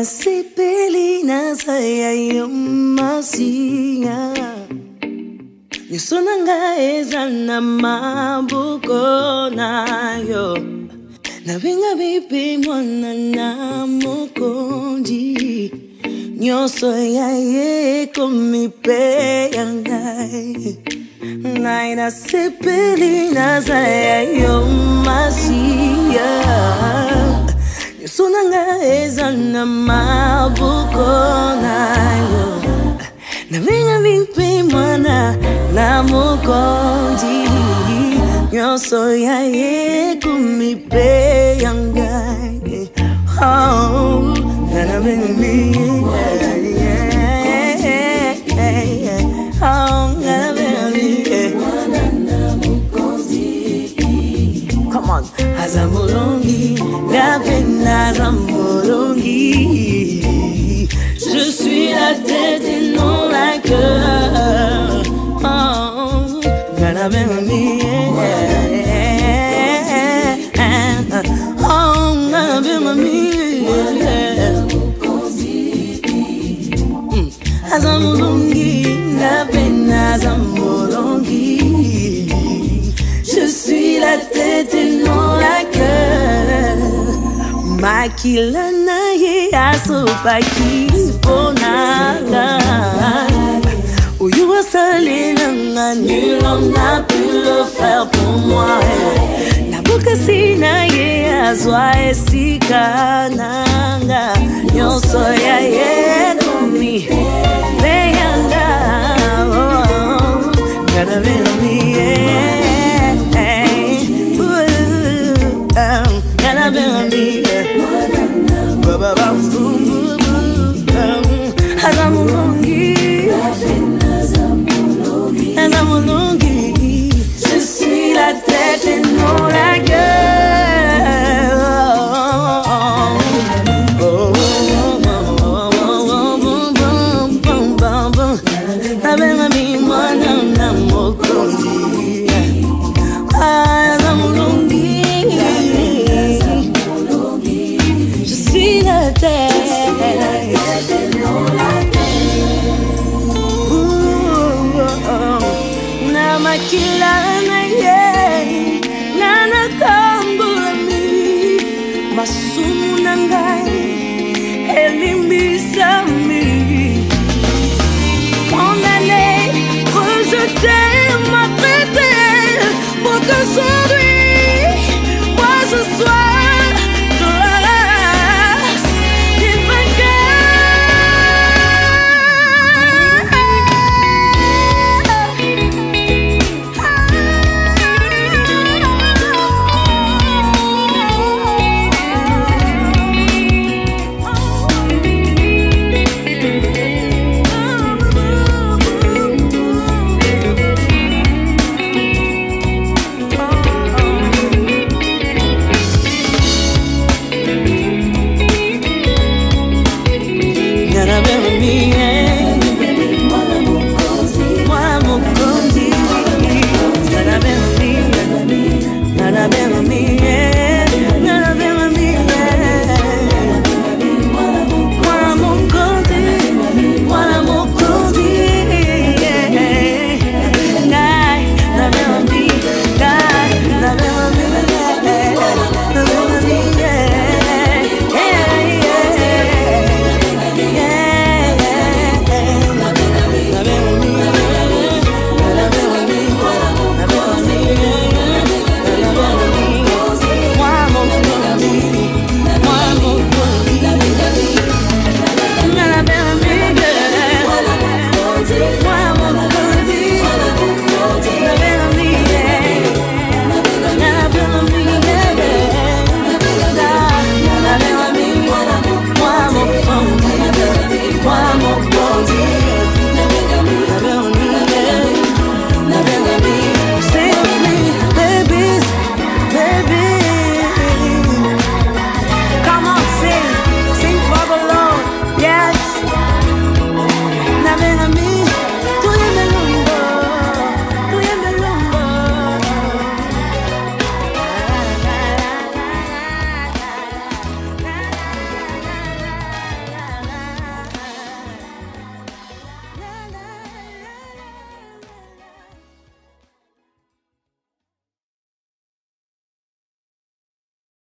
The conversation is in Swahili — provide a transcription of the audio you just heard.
nasipili na saya yomasia Nisonanga eza na mabuko nayo Nabenga bibi mwana na mokonji Nyoso ya ye komipe yangai Naina sepeli na saya yomasia Nisonanga eza na mabuko nayo Nabenga bibi mwana na mokonji Nyoso ya ye kumipe yangai Oh, nabenga bibi Oh, nabenga bibi Come on, Azamulongi, Gavena Azamulongi. Je suis la tête et non la cœur. Oh, Ganabemi, oh, Ganabemi, Azamulongi, Gavena Azamulongi. Je suis la tête et non la cœur. Makilana ye asopaki ponala. Où you was seul nul homme n'a pu le faire pour moi. La boca sina ye azwa esikananga. Yo soya ye kumi beyanga. Gotta be me. Je suis la tête et non la gueule. Je suis la tête. Namakilana ye Nana kambulami Masumu nangai Elimbisa mi